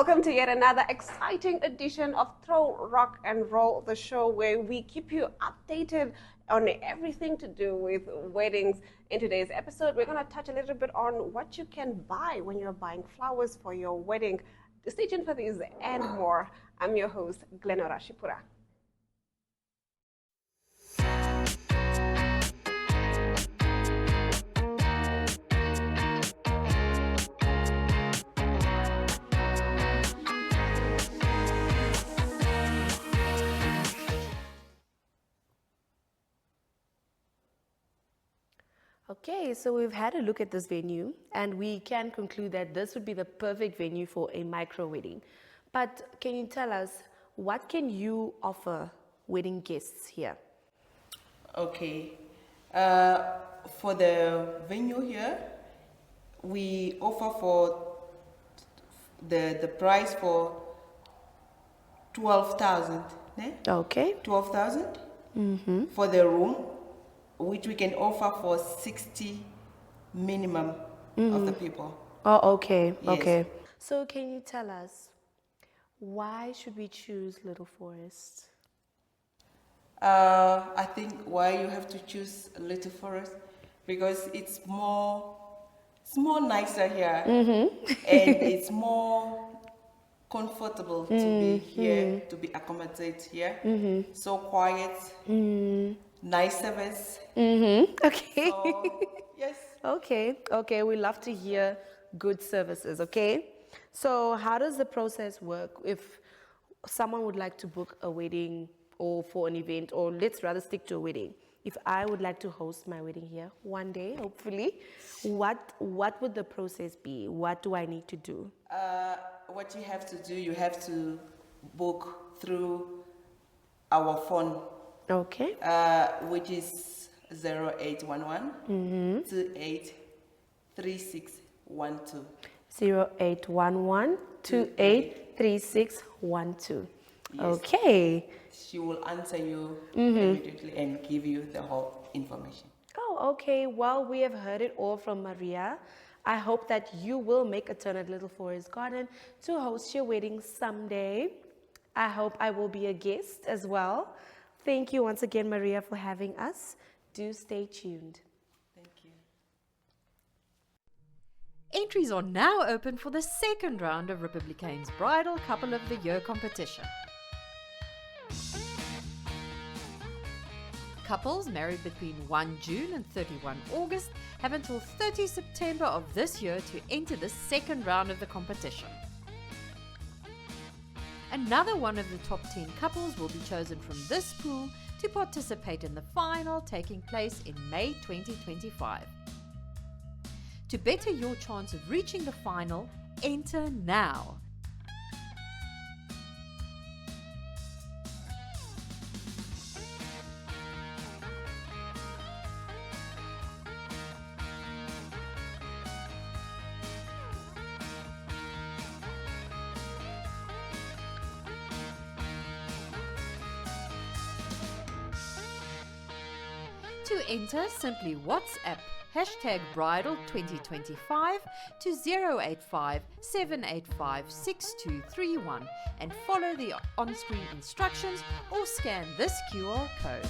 Welcome to yet another exciting edition of Trou, Rock and Roll, the show where we keep you updated on everything to do with weddings. In today's episode, we're going to touch a little bit on what you can buy when you're buying flowers for your wedding. Stay tuned for these and more. I'm your host, Glenora Shipura. Okay, so we've had a look at this venue and we can conclude that this would be the perfect venue for a micro wedding. But can you tell us, what can you offer wedding guests here? Okay, for the venue here, we offer for the price for 12,000. Okay. 12,000 for the room, which we can offer for 60 minimum of the people. Oh, okay, Yes. okay. So can you tell us, why should we choose Little Forest? I think why you have to choose Little Forest, because it's more nicer here, and it's more comfortable to be here, to be accommodated here. So quiet, nice service. Okay. So, yes. Okay, we love to hear good services, okay? So how does the process work if someone would like to book a wedding or for an event, or let's rather stick to a wedding? If I would like to host my wedding here one day, hopefully, what would the process be? What do I need to do? What you have to do, you have to book through our phone, Okay. which is 0811 283612. 0811 283612. Yes. Okay. She will answer you immediately and give you the whole information. Oh, okay. Well, we have heard it all from Maria. I hope that you will make a turn at Little Forest Garden to host your wedding someday. I hope I will be a guest as well. Thank you once again, Maria, for having us. Do stay tuned. Thank you. Entries are now open for the second round of Republicane's Bridal Couple of the Year competition. Couples married between 1 June and 31 August have until 30 September of this year to enter the second round of the competition. Another one of the top 10 couples will be chosen from this pool to participate in the final, taking place in May 2025. To better your chance of reaching the final, enter now. To enter, simply WhatsApp #bridal2025 to 085 785 6231 and follow the on-screen instructions or scan this QR code.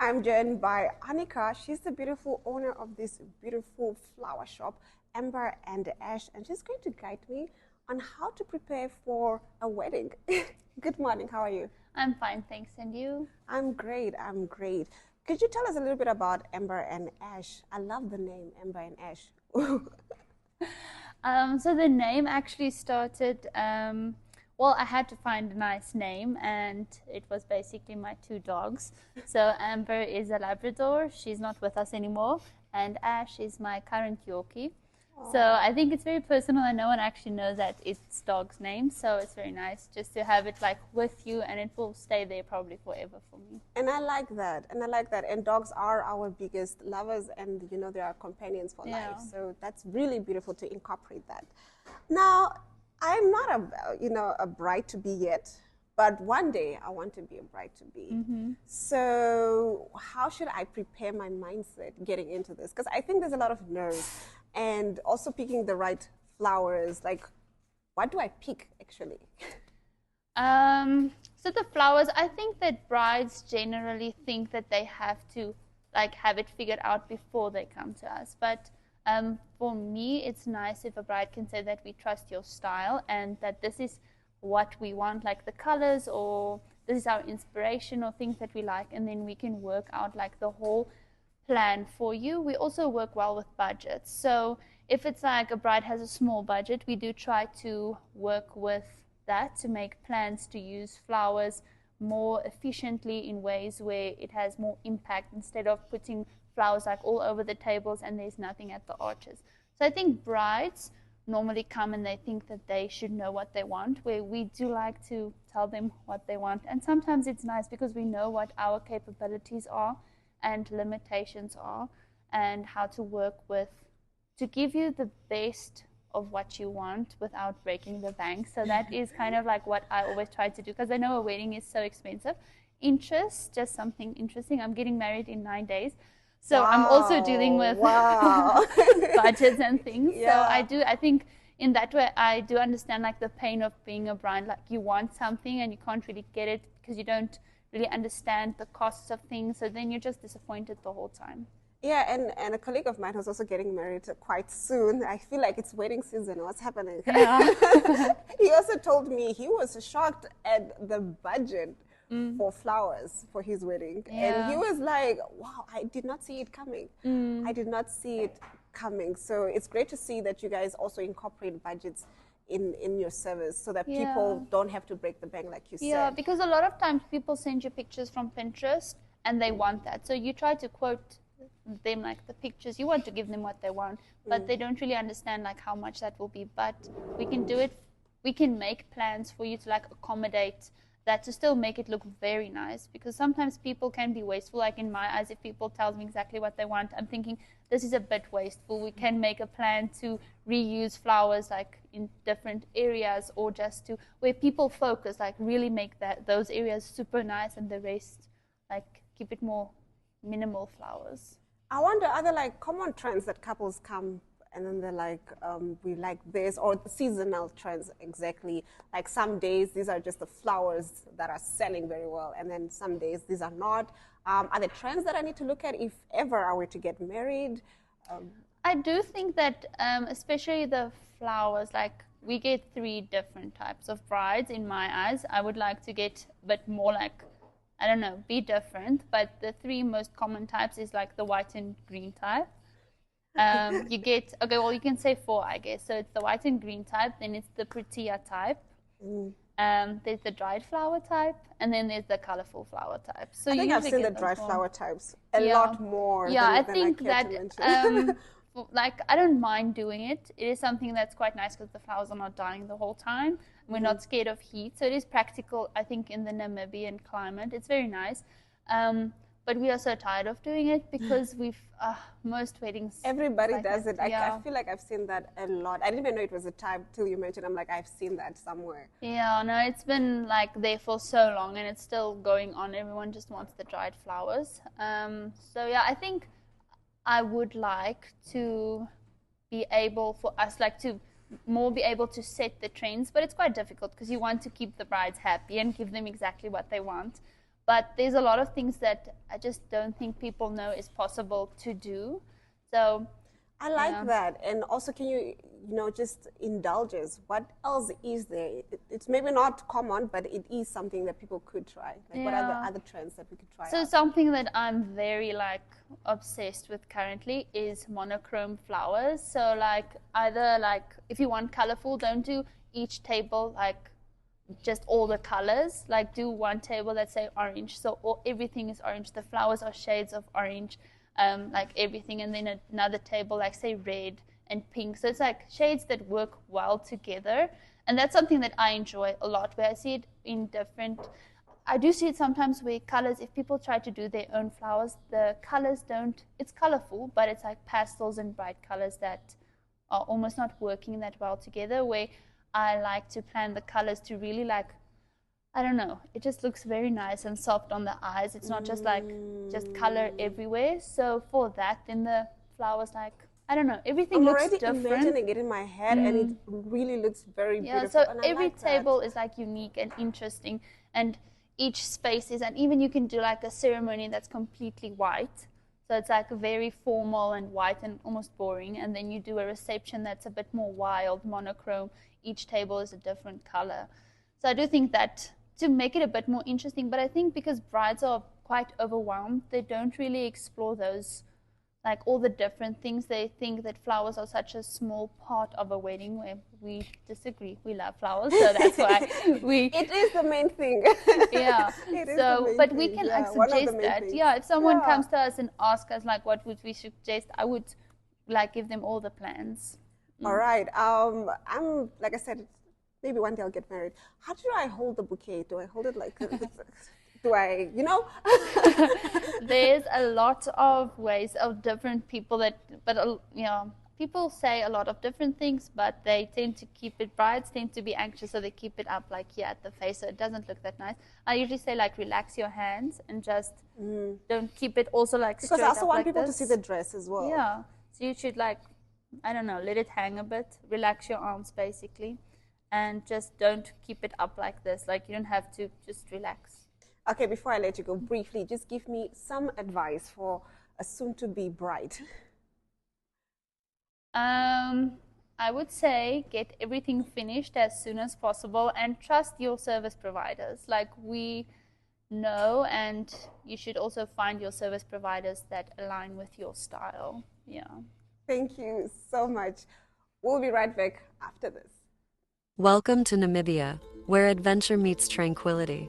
I'm joined by Annika. She's the beautiful owner of this beautiful flower shop, Amber and Ash, and she's going to guide me on how to prepare for a wedding. Good morning, how are you? I'm fine, thanks. And you? I'm great, I'm great. Could you tell us a little bit about Amber and Ash? I love the name, Amber and Ash. So the name actually started, well, I had to find a nice name, and it was basically my two dogs. So Amber is a Labrador. She's not with us anymore. And Ash is my current Yorkie. So I think it's very personal, and no one actually knows that it's dog's name. So it's very nice just to have it like with you, and it will stay there probably forever for me. And I like that. And dogs are our biggest lovers, and you know, they are companions for Yeah. life. So that's really beautiful to incorporate that. Now, I'm not a bride to be yet, but one day I want to be a bride to be. So how should I prepare my mindset getting into this? Because I think there's a lot of nerves, and also picking the right flowers. Like, what do I pick actually? So the flowers, I think that brides generally think that they have to like have it figured out before they come to us. But for me, it's nice if a bride can say that we trust your style and that this is what we want, like the colors, or this is our inspiration or things that we like, and then we can work out like the whole plan for you. We also work well with budgets. So if it's like a bride has a small budget, we do try to work with that to make plans to use flowers more efficiently in ways where it has more impact, instead of putting flowers like all over the tables and there's nothing at the arches. So I think brides normally come and they think that they should know what they want, where we do like to tell them what they want. And sometimes it's nice because we know what our capabilities are and limitations are, and how to work with to give you the best of what you want without breaking the bank. So that is kind of like what I always try to do, because I know a wedding is so expensive. Interest, just something interesting. I'm getting married in 9 days. So I'm also dealing with budgets and things. Yeah. So I think in that way, I do understand like the pain of being a bride. Like you want something and you can't really get it because you don't really understand the costs of things. So then you're just disappointed the whole time. Yeah, and a colleague of mine who's also getting married quite soon. I feel like it's wedding season. What's happening? Yeah. He also told me he was shocked at the budget for flowers for his wedding. And he was like, wow, I did not see it coming. I did not see it coming. So it's great to see that you guys also incorporate budgets in your service so that people don't have to break the bank, like you said. Yeah, because a lot of times people send you pictures from Pinterest and they want that. So you try to quote them like the pictures, you want to give them what they want, but they don't really understand like how much that will be. But we can do it, we can make plans for you to like accommodate that, to still make it look very nice, because sometimes people can be wasteful. Like in my eyes, if people tell me exactly what they want, I'm thinking this is a bit wasteful. We can make a plan to reuse flowers like in different areas, or just to where people focus, like really make that those areas super nice, and the rest like keep it more minimal flowers. I wonder, are there like common trends that couples come and then they're like, we like this, or seasonal trends exactly? Like some days these are just the flowers that are selling very well, and then some days these are not. Are there trends that I need to look at if ever I were to get married? I do think that especially the flowers, like we get 3 different types of brides in my eyes. I would like to get a bit more like, I don't know, be different, but the 3 most common types is like the white and green type. You get, okay, well, you can say 4, I guess. So it's the white and green type, then it's the prettier type, there's the dried flower type, and then there's the colorful flower type. So I think I've seen the dried flower types a lot more than I think that like I don't mind doing it. It is something that's quite nice because the flowers are not dying the whole time. We're not scared of heat, so it is practical. I think in the Namibian climate, it's very nice. But we are so tired of doing it because most weddings. Everybody does it. I feel like I've seen that a lot. I didn't even know it was a type till you mentioned. I'm like, I've seen that somewhere. Yeah, no, it's been like there for so long, and it's still going on. Everyone just wants the dried flowers. So yeah, I think I would like to be able for us like to more be able to set the trends, but it's quite difficult because you want to keep the brides happy and give them exactly what they want. But there's a lot of things that I just don't think people know is possible to do. So I like that. And also, can you just indulge us? What else is there? It's maybe not common, but it is something that people could try. Like, what are the other trends that we could try So out? something that I'm very like obsessed with currently is monochrome flowers. So like either like if you want colorful, don't do each table like just all the colors. Like do one table that say orange, so everything is orange. The flowers are shades of orange. Like everything, and then another table like say red, and pink. So it's like shades that work well together. And that's something that I enjoy a lot, where I see it in different, I do see it sometimes where colors, if people try to do their own flowers, the colors don't, it's colorful, but it's like pastels and bright colors that are almost not working that well together, where I like to plan the colors to really like, I don't know, it just looks very nice and soft on the eyes. It's not just like just color everywhere. So for that, then the flowers, like, I don't know, everything I'm looks already different. imagining it in my head, and it really looks very Yeah, beautiful. so And I every like that. table is like unique and interesting, and each space is, and even you can do like a ceremony that's completely white. So it's like very formal and white and almost boring. And then you do a reception that's a bit more wild, monochrome. Each table is a different color. So I do think that to make it a bit more interesting, but I think because brides are quite overwhelmed, they don't really explore those, like all the different things. They think that flowers are such a small part of a wedding, where we disagree. We love flowers, so that's why we. It is the main thing. Yeah. It is the So, main but we thing. can Yeah, like one of the suggest main that. things. Yeah, if someone Yeah. comes to us and asks us like what would we suggest, I would like give them all the plans. All right. I'm like I said, maybe one day I'll get married. How do I hold the bouquet? Do I hold it like? Do I? You know? There's a lot of ways of different people that, but you know, people say a lot of different things, but they tend to keep it. Brides tend to be anxious, so they keep it up like here at the face, so it doesn't look that nice. I usually say like relax your hands and just don't keep it also like Because straight I also up want like people this. to see the dress as well. Yeah, so you should like, I don't know, let it hang a bit, relax your arms basically, and just don't keep it up like this. Like you don't have to, just relax. Okay, before I let you go, briefly, just give me some advice for a soon-to-be bride. I would say get everything finished as soon as possible and trust your service providers. Like we know, and you should also find your service providers that align with your style. Yeah. Thank you so much. We'll be right back after this. Welcome to Namibia, where adventure meets tranquility.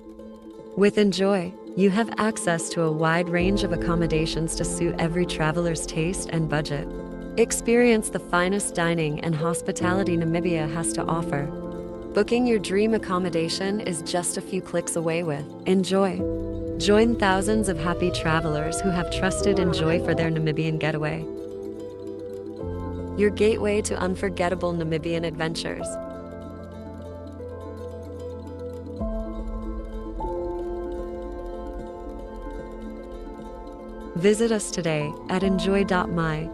With Enjoy, you have access to a wide range of accommodations to suit every traveler's taste and budget. Experience the finest dining and hospitality Namibia has to offer. Booking your dream accommodation is just a few clicks away with Enjoy. Join thousands of happy travelers who have trusted Enjoy for their Namibian getaway. Your gateway to unforgettable Namibian adventures. Visit us today at enjoy.my.na.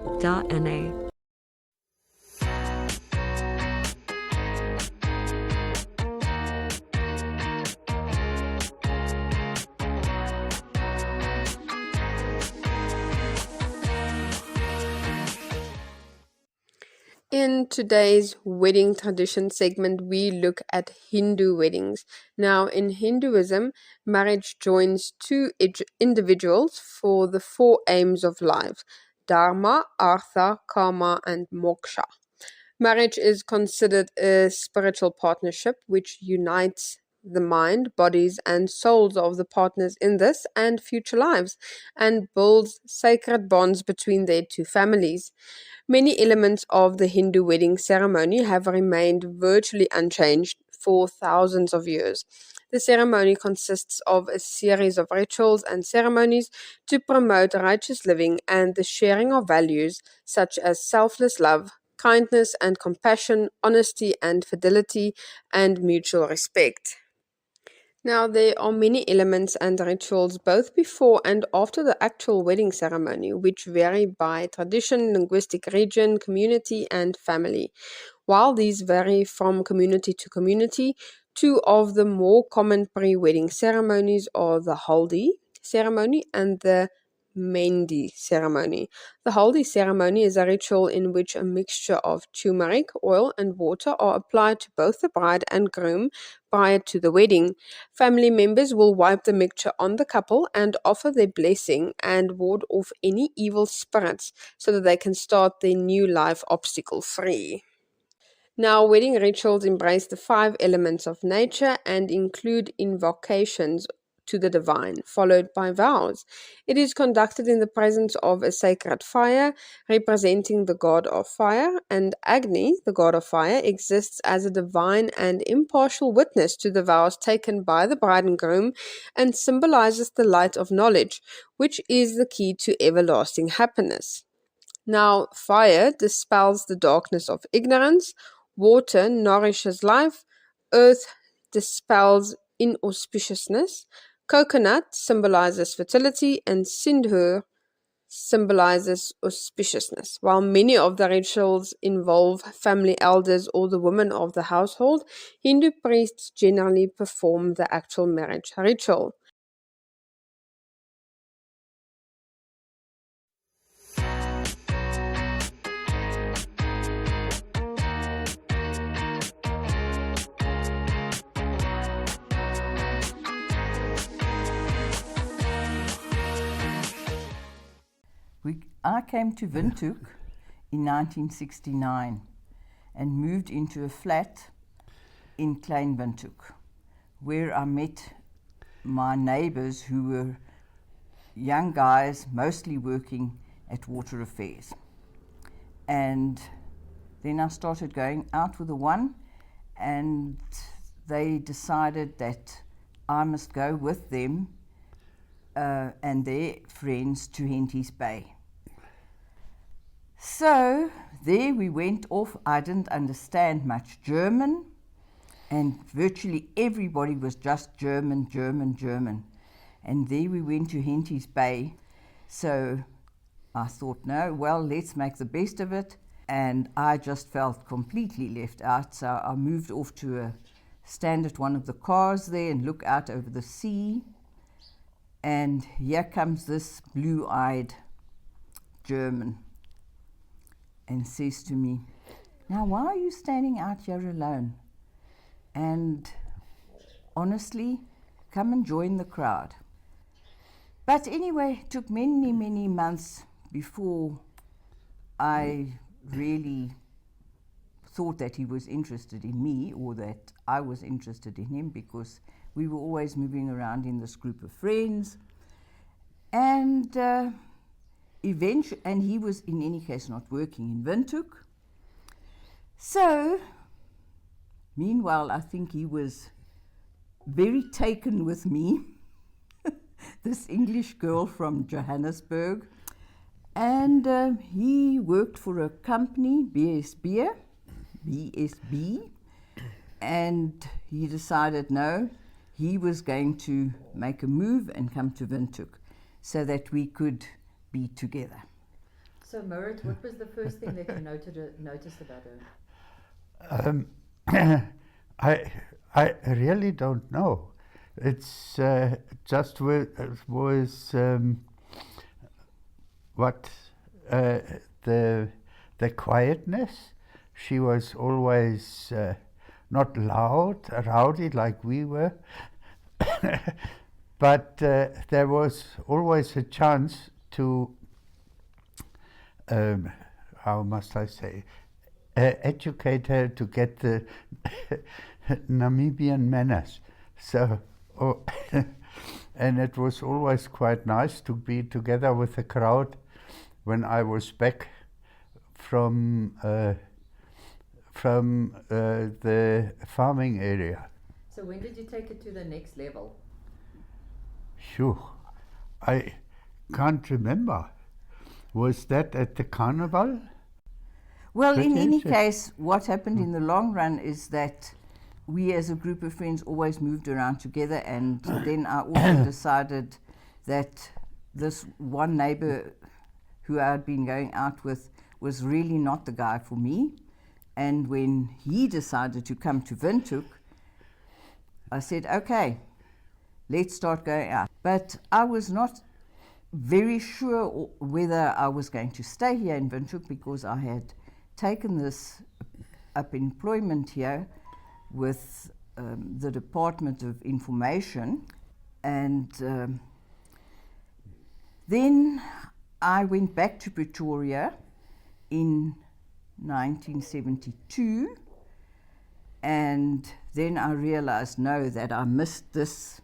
In today's wedding tradition segment, we look at Hindu weddings. Now, in Hinduism, marriage joins two individuals for the four aims of life: Dharma, Artha, Karma, and Moksha. Marriage is considered a spiritual partnership which unites the mind, bodies, and souls of the partners in this and future lives, and builds sacred bonds between their two families. Many elements of the Hindu wedding ceremony have remained virtually unchanged for thousands of years. The ceremony consists of a series of rituals and ceremonies to promote righteous living and the sharing of values such as selfless love, kindness and compassion, honesty and fidelity, and mutual respect. Now, there are many elements and rituals both before and after the actual wedding ceremony, which vary by tradition, linguistic region, community, and family. While these vary from community to community, two of the more common pre wedding ceremonies are the Haldi ceremony and the Mendi ceremony. The Haldi ceremony is a ritual in which a mixture of turmeric, oil, and water are applied to both the bride and groom prior to the wedding. Family members will wipe the mixture on the couple and offer their blessing and ward off any evil spirits so that they can start their new life obstacle free. Now, wedding rituals embrace the five elements of nature and include invocations to the divine, followed by vows. It is conducted in the presence of a sacred fire, representing the god of fire, and Agni, the god of fire, exists as a divine and impartial witness to the vows taken by the bride and groom and symbolizes the light of knowledge, which is the key to everlasting happiness. Now, fire dispels the darkness of ignorance, water nourishes life, earth dispels inauspiciousness, coconut symbolizes fertility, and sindoor symbolizes auspiciousness. While many of the rituals involve family elders or the women of the household, Hindu priests generally perform the actual marriage ritual. I came to Windhoek in 1969 and moved into a flat in Klein Windhoek, where I met my neighbors who were young guys, mostly working at Water Affairs. And then I started going out with the one, and they decided that I must go with them and their friends to Henties Bay. So there we went off. I didn't understand much German, and virtually everybody was just German, German, German. And there we went to Henties Bay. So I thought, no, well, let's make the best of it. And I just felt completely left out. So I moved off to stand at one of the cars there and look out over the sea. And here comes this blue-eyed German and says to me, now why are you standing out here alone? And honestly, come and join the crowd. But anyway, it took many, many months before I really thought that he was interested in me or that I was interested in him, because we were always moving around in this group of friends. And eventually, and he was in any case not working in Windhoek. So, meanwhile, I think he was very taken with me, this English girl from Johannesburg. And he worked for a company, BSB, and he decided no, he was going to make a move and come to Windhoek so that we could be together. So, Marit, what was the first thing that you noticed about her? I really don't know. It's just was what the quietness. She was always not loud, rowdy like we were, but there was always a chance to, how must I say, educate her to get the Namibian manners. So, and it was always quite nice to be together with the crowd when I was back from the farming area. So when did you take it to the next level? Phew, I can't remember. Was that at the carnival? Well, in any case, what happened in the long run is that we as a group of friends always moved around together, and then I also decided that this one neighbor who I had been going out with was really not the guy for me. And when he decided to come to Windhoek, I said, okay, let's start going out. But I was not very sure whether I was going to stay here in Windhoek, because I had taken this up employment here with the Department of Information. And then I went back to Pretoria in 1972, and then I realized, no, that I missed this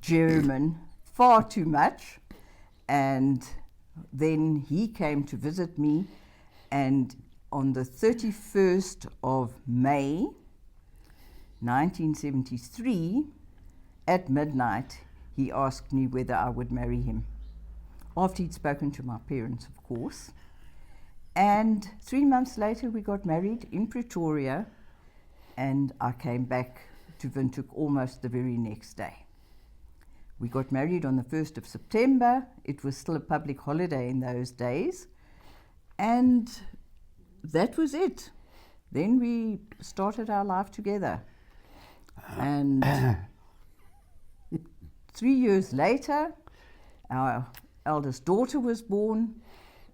German far too much. And then he came to visit me, and on the 31st of May 1973, at midnight, he asked me whether I would marry him. After he'd spoken to my parents, of course. And 3 months later, we got married in Pretoria, and I came back to Windhoek almost the very next day. We got married on the 1st of September. It was still a public holiday in those days. And that was it. Then we started our life together. And 3 years later, our eldest daughter was born,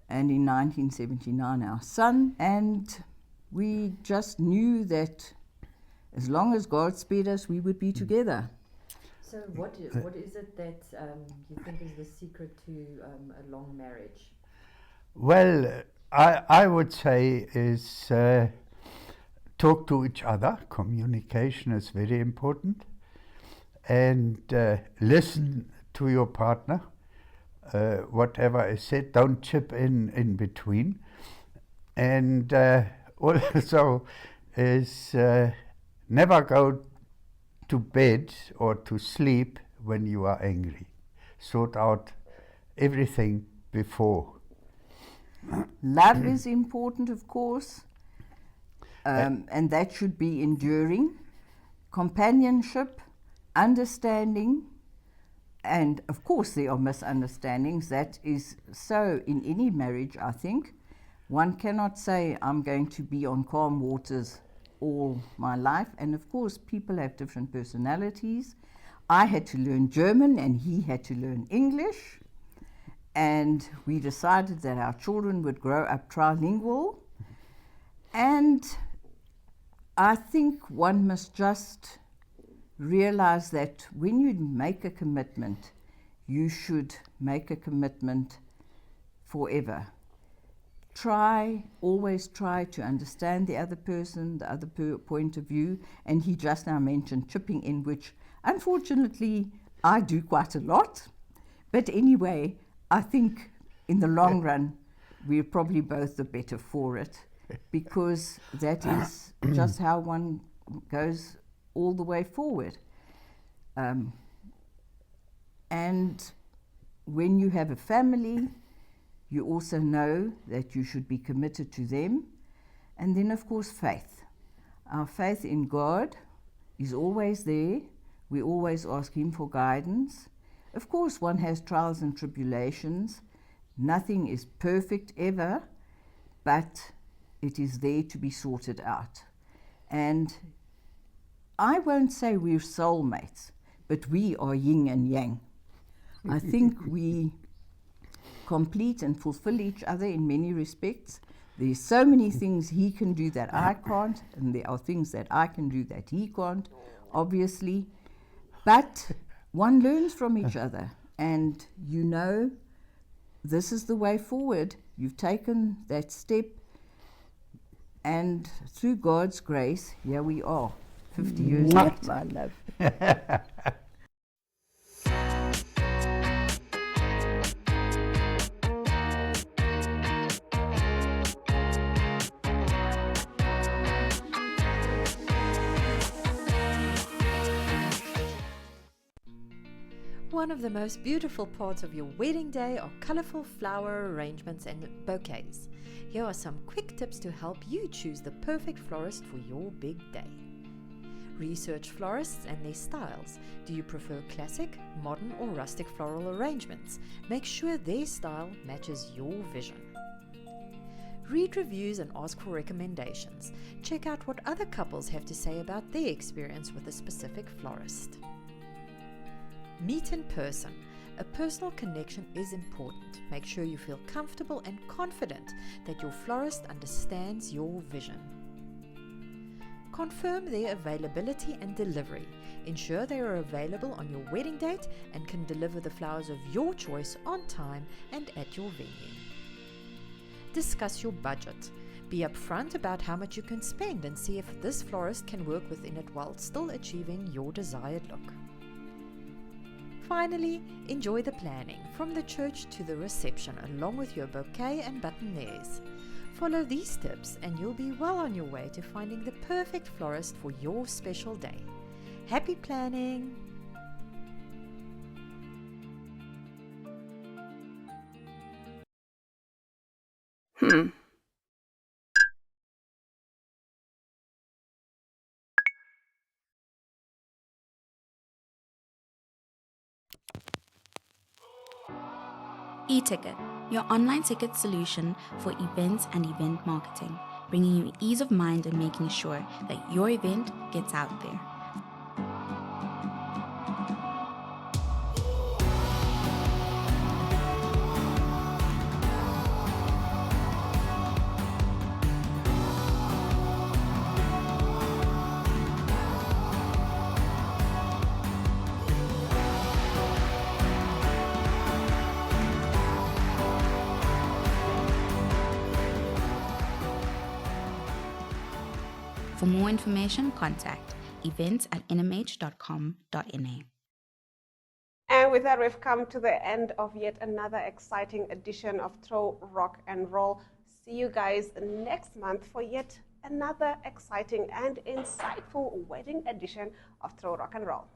and in 1979 our son, and we just knew that as long as God spared us, we would be together. So what is it that you think is the secret to a long marriage? Well, I would say is talk to each other. Communication is very important. And listen to your partner. Whatever is said, don't chip in between. And also is never go to bed or to sleep when you are angry. Sort out everything before. Love is important, of course, and that should be enduring. Companionship, understanding, and of course there are misunderstandings. That is so in any marriage, I think. One cannot say, I'm going to be on calm waters all my life. And of course, people have different personalities. I had to learn German and he had to learn English. And we decided that our children would grow up trilingual. And I think one must just realize that when you make a commitment, you should make a commitment forever. Always try to understand the other person, the other point of view. And he just now mentioned chipping in, which unfortunately I do quite a lot. But anyway, I think in the long run, we're probably both the better for it, because that is just how one goes all the way forward. And when you have a family, you also know that you should be committed to them. And then, of course, faith. Our faith in God is always there. We always ask Him for guidance. Of course, one has trials and tribulations. Nothing is perfect ever, but it is there to be sorted out. And I won't say we're soulmates, but we are yin and yang. I think we complete and fulfill each other in many respects. There's so many things he can do that I can't, and there are things that I can do that he can't, obviously. But one learns from each other, and you know this is the way forward. You've taken that step, and through God's grace, here we are, 50 years later, my love. One of the most beautiful parts of your wedding day are colorful flower arrangements and bouquets. Here are some quick tips to help you choose the perfect florist for your big day. Research florists and their styles. Do you prefer classic, modern or rustic floral arrangements? Make sure their style matches your vision. Read reviews and ask for recommendations. Check out what other couples have to say about their experience with a specific florist. Meet in person. A personal connection is important. Make sure you feel comfortable and confident that your florist understands your vision. Confirm their availability and delivery. Ensure they are available on your wedding date and can deliver the flowers of your choice on time and at your venue. Discuss your budget. Be upfront about how much you can spend and see if this florist can work within it while still achieving your desired look. Finally, enjoy the planning from the church to the reception along with your bouquet and boutonnieres. Follow these tips and you'll be well on your way to finding the perfect florist for your special day. Happy planning! E-Ticket, your online ticket solution for events and event marketing, bringing you ease of mind and making sure that your event gets out there. For more information, contact events@nmh.com.na. And with that, we've come to the end of yet another exciting edition of Trou, Rock and Roll. See you guys next month for yet another exciting and insightful wedding edition of Trou, Rock and Roll.